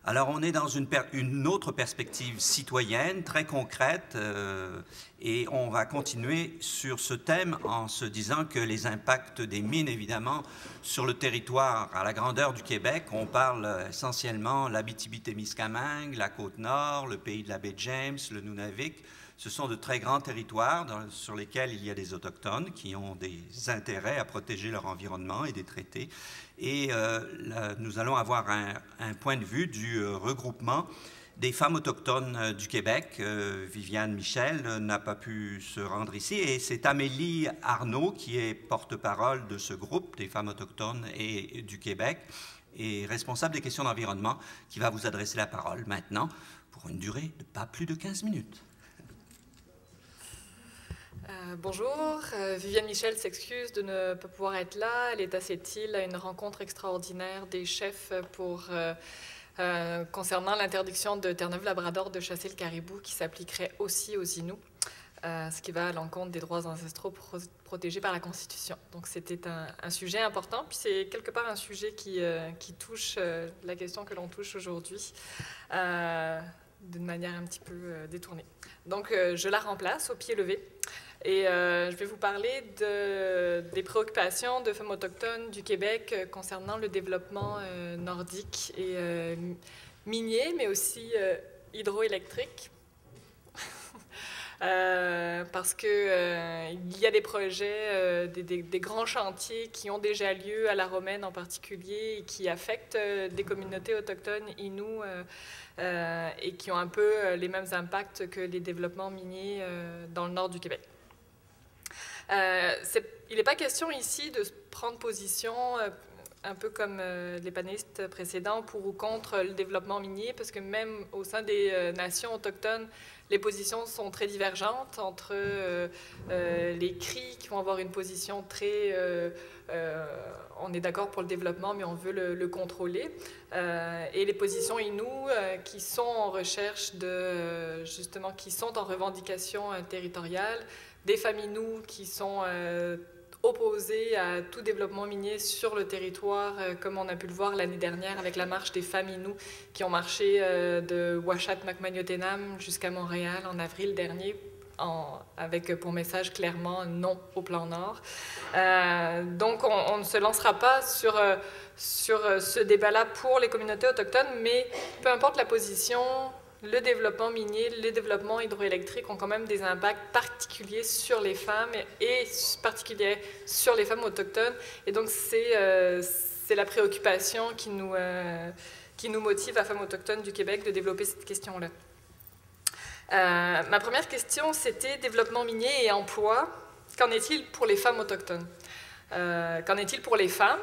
Alors, on est dans une autre perspective citoyenne, très concrète, et on va continuer sur ce thème en se disant que les impacts des mines, évidemment, sur le territoire à la grandeur du Québec, on parle essentiellement l'Abitibi-Témiscamingue, la Côte-Nord, le pays de la baie James, le Nunavik. Ce sont de très grands territoires sur lesquels il y a des Autochtones qui ont des intérêts à protéger leur environnement et des traités. Et nous allons avoir un point de vue du regroupement des femmes autochtones du Québec. Viviane Michel n'a pas pu se rendre ici et c'est Amélie Arnaud qui est porte-parole de ce groupe des femmes autochtones et du Québec et responsable des questions d'environnement qui va vous adresser la parole maintenant pour une durée de pas plus de 15 minutes. Bonjour, Viviane Michel s'excuse de ne pas pouvoir être là. Elle est à Sept-Îles à une rencontre extraordinaire des chefs concernant l'interdiction de Terre-Neuve-Labrador de chasser le caribou qui s'appliquerait aussi aux Inuits, ce qui va à l'encontre des droits ancestraux protégés par la Constitution. Donc c'était un sujet important, puis c'est quelque part un sujet qui touche la question que l'on touche aujourd'hui d'une manière un petit peu détournée. Donc je la remplace au pied levé. Et je vais vous parler des préoccupations de femmes autochtones du Québec concernant le développement nordique et minier, mais aussi hydroélectrique. Parce qu'il y a des projets, des grands chantiers qui ont déjà lieu à la Romaine en particulier et qui affectent des communautés autochtones Inuits et qui ont un peu les mêmes impacts que les développements miniers dans le nord du Québec. Il n'est pas question ici de prendre position, un peu comme les panélistes précédents, pour ou contre le développement minier, parce que même au sein des nations autochtones, les positions sont très divergentes entre les Cris qui vont avoir une position très... on est d'accord pour le développement, mais on veut le contrôler, et les positions Inuits qui sont en recherche de... justement, qui sont en revendication territoriale, des femmes Inuits qui sont opposées à tout développement minier sur le territoire, comme on a pu le voir l'année dernière avec la marche des femmes Inuits qui ont marché de Ouachat-Macmagnotenam jusqu'à Montréal en avril dernier, avec pour message clairement non au plan Nord. Donc on ne se lancera pas sur ce débat-là pour les communautés autochtones, mais peu importe la position, le développement minier, le développement hydroélectrique ont quand même des impacts particuliers sur les femmes et particuliers sur les femmes autochtones. Et donc, c'est la préoccupation qui nous motive à Femmes autochtones du Québec de développer cette question-là. Ma première question, c'était développement minier et emploi. Qu'en est-il pour les femmes autochtones? Qu'en est-il pour les femmes?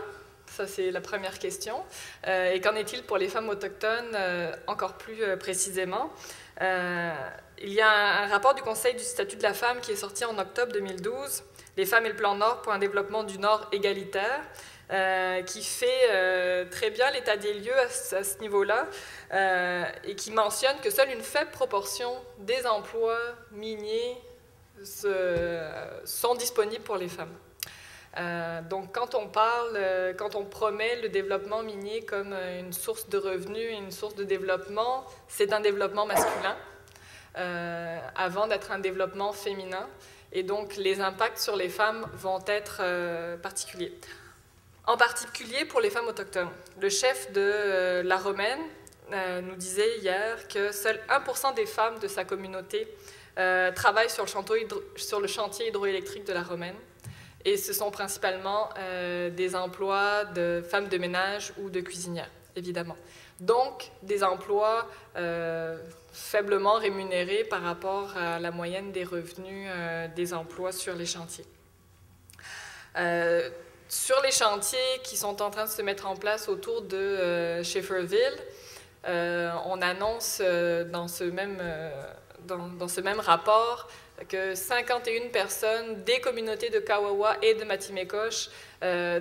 Ça, c'est la première question. Et qu'en est-il pour les femmes autochtones encore plus précisément? Il y a un rapport du Conseil du statut de la femme qui est sorti en octobre 2012, « Les femmes et le plan Nord pour un développement du Nord égalitaire », qui fait très bien l'état des lieux à ce niveau-là et qui mentionne que seule une faible proportion des emplois miniers sont disponibles pour les femmes. Donc, quand on promet le développement minier comme une source de revenus et une source de développement, c'est un développement masculin avant d'être un développement féminin. Et donc, les impacts sur les femmes vont être particuliers. En particulier pour les femmes autochtones. Le chef de la Romaine nous disait hier que seul 1% des femmes de sa communauté travaillent sur le chantier hydroélectrique de la Romaine. Et ce sont principalement des emplois de femmes de ménage ou de cuisinières, évidemment. Donc, des emplois faiblement rémunérés par rapport à la moyenne des revenus des emplois sur les chantiers. Sur les chantiers qui sont en train de se mettre en place autour de Schefferville, on annonce dans ce même rapport que 51 personnes des communautés de Kawawa et de Matimekosh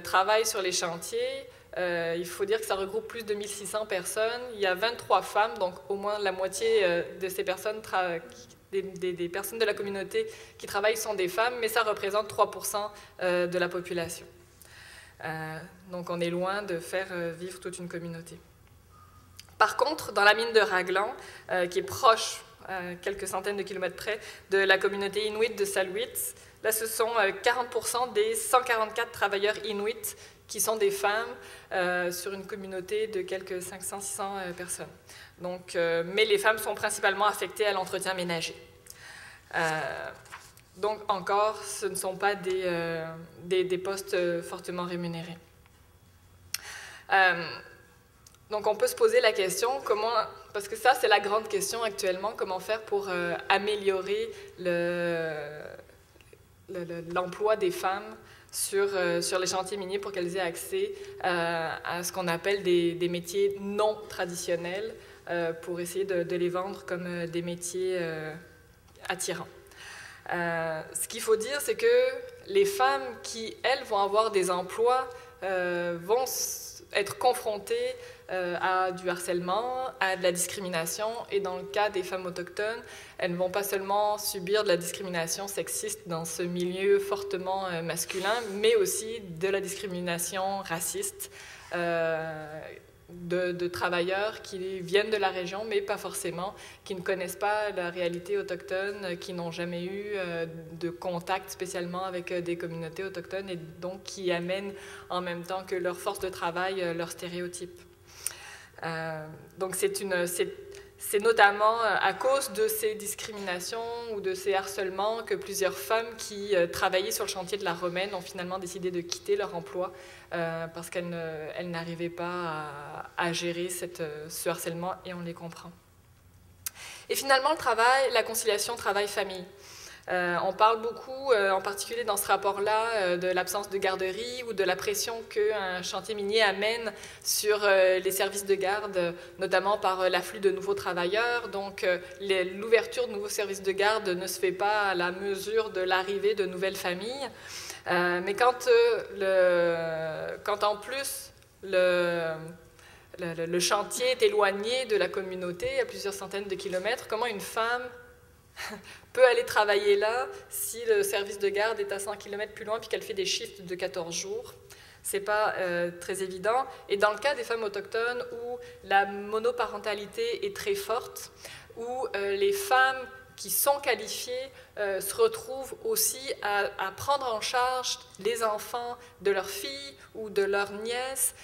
travaillent sur les chantiers. Il faut dire que ça regroupe plus de 1600 personnes. Il y a 23 femmes, donc au moins la moitié de ces personnes, des personnes de la communauté qui travaillent sont des femmes, mais ça représente 3% de la population. Donc on est loin de faire vivre toute une communauté. Par contre, dans la mine de Raglan, qui est proche, à quelques centaines de kilomètres près, de la communauté inuit de Salwitz, là, ce sont 40% des 144 travailleurs inuits qui sont des femmes sur une communauté de quelques 500-600 personnes. Donc, mais les femmes sont principalement affectées à l'entretien ménager. Donc, encore, ce ne sont pas des postes fortement rémunérés. Donc, on peut se poser la question, parce que ça, c'est la grande question actuellement, comment faire pour améliorer l'emploi des femmes sur les chantiers miniers pour qu'elles aient accès à ce qu'on appelle des métiers non traditionnels pour essayer de les vendre comme des métiers attirants. Ce qu'il faut dire, c'est que les femmes qui, elles, vont avoir des emplois vont être confrontées à du harcèlement, à de la discrimination, et dans le cas des femmes autochtones, elles ne vont pas seulement subir de la discrimination sexiste dans ce milieu fortement masculin, mais aussi de la discrimination raciste de travailleurs qui viennent de la région, mais pas forcément, qui ne connaissent pas la réalité autochtone, qui n'ont jamais eu de contact spécialement avec des communautés autochtones, et donc qui amènent en même temps que leur force de travail leurs stéréotypes. Donc c'est notamment à cause de ces discriminations ou de ces harcèlements que plusieurs femmes qui travaillaient sur le chantier de la Romaine ont finalement décidé de quitter leur emploi parce qu'elles n'arrivaient pas à gérer ce harcèlement, et on les comprend. Et finalement, le travail, la conciliation travail-famille. On parle beaucoup, en particulier dans ce rapport-là, de l'absence de garderie ou de la pression qu'un chantier minier amène sur les services de garde, notamment par l'afflux de nouveaux travailleurs. Donc, l'ouverture de nouveaux services de garde ne se fait pas à la mesure de l'arrivée de nouvelles familles. Mais quand en plus le chantier est éloigné de la communauté, à plusieurs centaines de kilomètres, comment une femme peut aller travailler là si le service de garde est à 100 km plus loin puis qu'elle fait des shifts de 14 jours. Ce n'est pas très évident. Et dans le cas des femmes autochtones où la monoparentalité est très forte, où les femmes qui sont qualifiées se retrouvent aussi à prendre en charge les enfants de leurs filles ou de leurs nièces,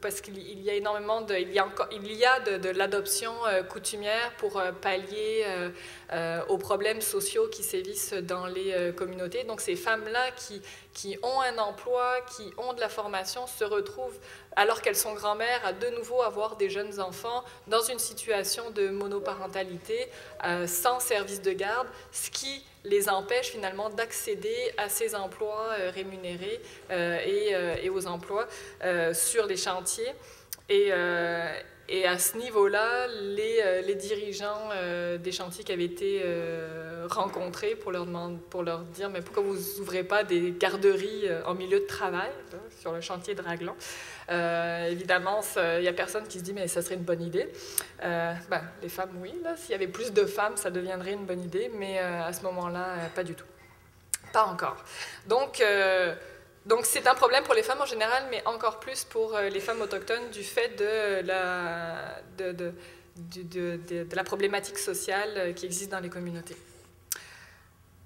parce qu'il y a énormément de l'adoption coutumière pour pallier aux problèmes sociaux qui sévissent dans les communautés. Donc ces femmes-là qui ont un emploi, qui ont de la formation, se retrouvent, alors qu'elles sont grand-mères, à de nouveau avoir des jeunes enfants dans une situation de monoparentalité, sans service de garde, ce qui les empêche finalement d'accéder à ces emplois rémunérés et aux emplois sur les chantiers. Et à ce niveau-là, les dirigeants des chantiers qui avaient été rencontrés pour leur dire « mais pourquoi vous n'ouvrez pas des garderies en milieu de travail là, sur le chantier de Raglan ?» Évidemment, il n'y a personne qui se dit « mais ça serait une bonne idée ». Les femmes, oui. S'il y avait plus de femmes, ça deviendrait une bonne idée, mais à ce moment-là, pas du tout. Pas encore. Donc c'est un problème pour les femmes en général, mais encore plus pour les femmes autochtones du fait de la problématique sociale qui existe dans les communautés.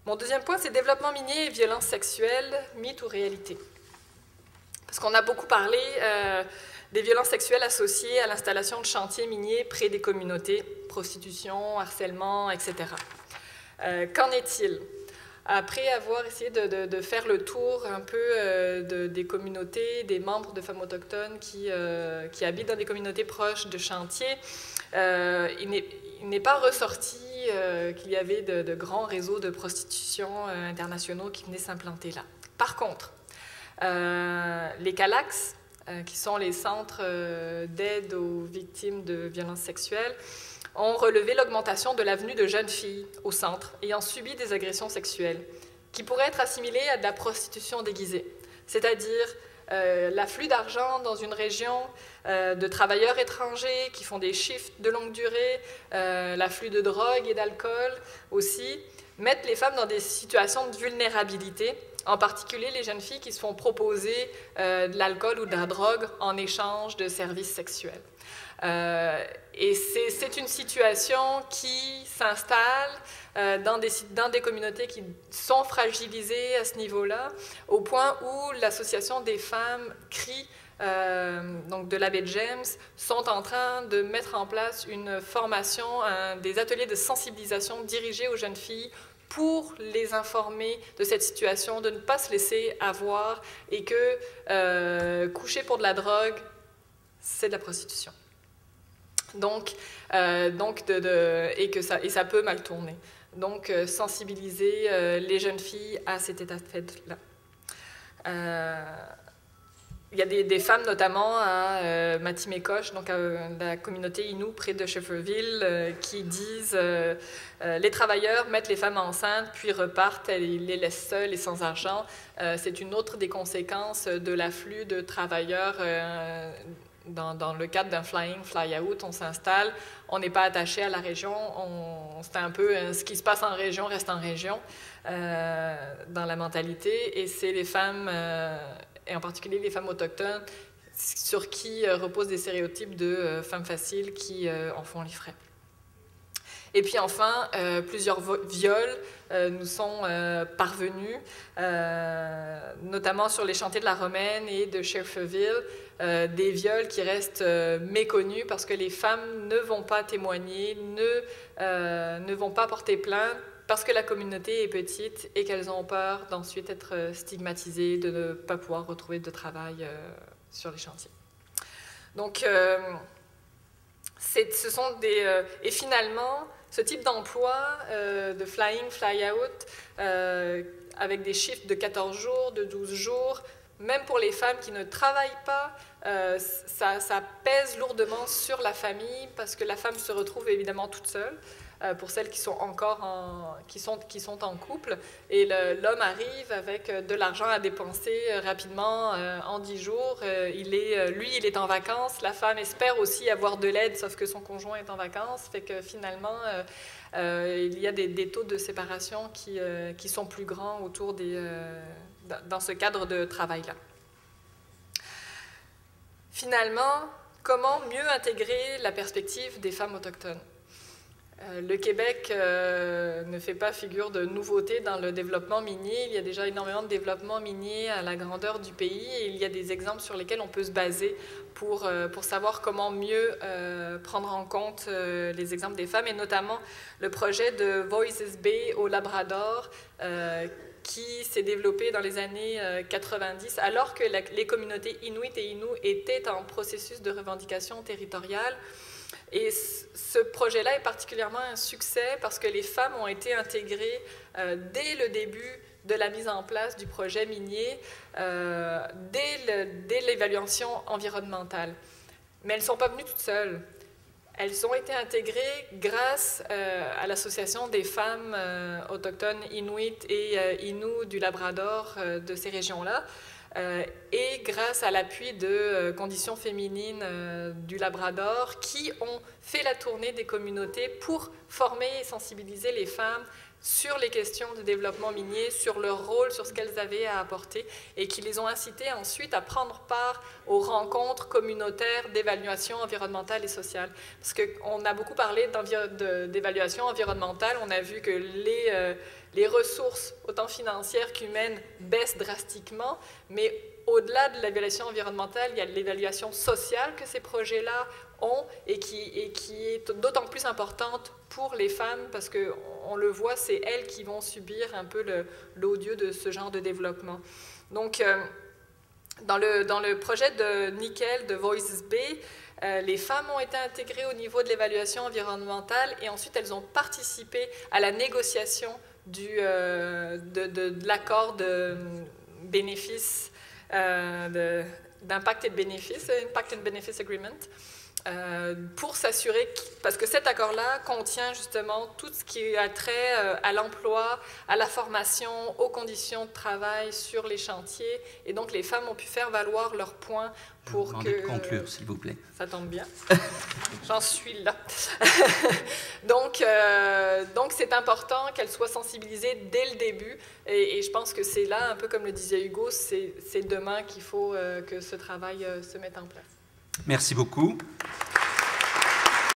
Mon deuxième point, c'est développement minier et violence sexuelle, mythe ou réalité. Parce qu'on a beaucoup parlé des violences sexuelles associées à l'installation de chantiers miniers près des communautés, prostitution, harcèlement, etc. Qu'en est-il ? Après avoir essayé de faire le tour un peu des communautés, des membres de femmes autochtones qui habitent dans des communautés proches de chantiers, il n'est pas ressorti qu'il y avait de grands réseaux de prostitution internationaux qui venaient s'implanter là. Par contre, les CALAX, qui sont les centres d'aide aux victimes de violences sexuelles, ont relevé l'augmentation de la venue de jeunes filles au centre ayant subi des agressions sexuelles, qui pourraient être assimilées à de la prostitution déguisée, c'est-à-dire l'afflux d'argent dans une région, de travailleurs étrangers qui font des shifts de longue durée, l'afflux de drogue et d'alcool aussi, mettent les femmes dans des situations de vulnérabilité, en particulier les jeunes filles qui se font proposer de l'alcool ou de la drogue en échange de services sexuels. Et c'est une situation qui s'installe dans des communautés qui sont fragilisées à ce niveau-là, au point où l'Association des femmes CRI, donc de l'abbé James, sont en train de mettre en place une formation, des ateliers de sensibilisation dirigés aux jeunes filles pour les informer de cette situation, de ne pas se laisser avoir et que coucher pour de la drogue, c'est de la prostitution. Et ça peut mal tourner. Donc, sensibiliser les jeunes filles à cet état de fait-là. Il y a des femmes, notamment à Matimekosh, donc à la communauté Innu près de Schefferville, qui disent les travailleurs mettent les femmes enceintes, puis repartent, ils les laissent seules et sans argent. C'est une autre des conséquences de l'afflux de travailleurs. Dans le cadre d'un fly-in, fly-out, on s'installe, on n'est pas attaché à la région, c'est un peu ce qui se passe en région reste en région dans la mentalité, et c'est les femmes, et en particulier les femmes autochtones, sur qui reposent des stéréotypes de femmes faciles qui en font les frais. Et puis enfin, plusieurs viols nous sont parvenus, notamment sur les chantiers de la Romaine et de Schefferville, des viols qui restent méconnus parce que les femmes ne vont pas témoigner, ne vont pas porter plainte parce que la communauté est petite et qu'elles ont peur d'ensuite être stigmatisées, de ne pas pouvoir retrouver de travail sur les chantiers. Donc, ce sont des... et finalement, ce type d'emploi de fly-in, fly-out, avec des chiffres de 14 jours, de 12 jours, même pour les femmes qui ne travaillent pas, ça pèse lourdement sur la famille parce que la femme se retrouve évidemment toute seule. Pour celles qui sont encore qui sont en couple, et l'homme arrive avec de l'argent à dépenser rapidement en 10 jours. Lui, il est en vacances. La femme espère aussi avoir de l'aide, sauf que son conjoint est en vacances. Fait que finalement, il y a des taux de séparation qui sont plus grands autour dans ce cadre de travail-là. Finalement, comment mieux intégrer la perspective des femmes autochtones? Le Québec ne fait pas figure de nouveauté dans le développement minier. Il y a déjà énormément de développement minier à la grandeur du pays et il y a des exemples sur lesquels on peut se baser pour savoir comment mieux prendre en compte les exemples des femmes, et notamment le projet de Voices Bay au Labrador qui s'est développé dans les années 90, alors que les communautés Inuit et Innu étaient en processus de revendication territoriale. Et ce projet-là est particulièrement un succès parce que les femmes ont été intégrées dès le début de la mise en place du projet minier, dès l'évaluation environnementale. Mais elles ne sont pas venues toutes seules. Elles ont été intégrées grâce à l'Association des femmes autochtones Inuit et Innu du Labrador, de ces régions-là, et grâce à l'appui de Conditions féminines du Labrador, qui ont fait la tournée des communautés pour former et sensibiliser les femmes sur les questions de développement minier, sur leur rôle, sur ce qu'elles avaient à apporter, et qui les ont incitées ensuite à prendre part aux rencontres communautaires d'évaluation environnementale et sociale. Parce qu'on a beaucoup parlé d'évaluation environnementale, on a vu que les ressources, autant financières qu'humaines, baissent drastiquement, mais au-delà de l'évaluation environnementale, il y a l'évaluation sociale que ces projets-là ont et qui est d'autant plus importante pour les femmes parce qu'on le voit, c'est elles qui vont subir un peu l'odieux de ce genre de développement. Donc, dans le projet de nickel de Voices Bay, les femmes ont été intégrées au niveau de l'évaluation environnementale et ensuite elles ont participé à la négociation de l'accord de bénéfices, d'impact et de bénéfices, Impact and Benefits Agreement, pour s'assurer, parce que cet accord-là contient justement tout ce qui a trait à l'emploi, à la formation, aux conditions de travail sur les chantiers, et donc les femmes ont pu faire valoir leurs points pour que... de conclure, s'il vous plaît. Ça tombe bien. J'en suis là. Donc c'est important qu'elles soient sensibilisées dès le début, et je pense que c'est là, un peu comme le disait Hugo, c'est demain qu'il faut que ce travail se mette en place. Merci beaucoup.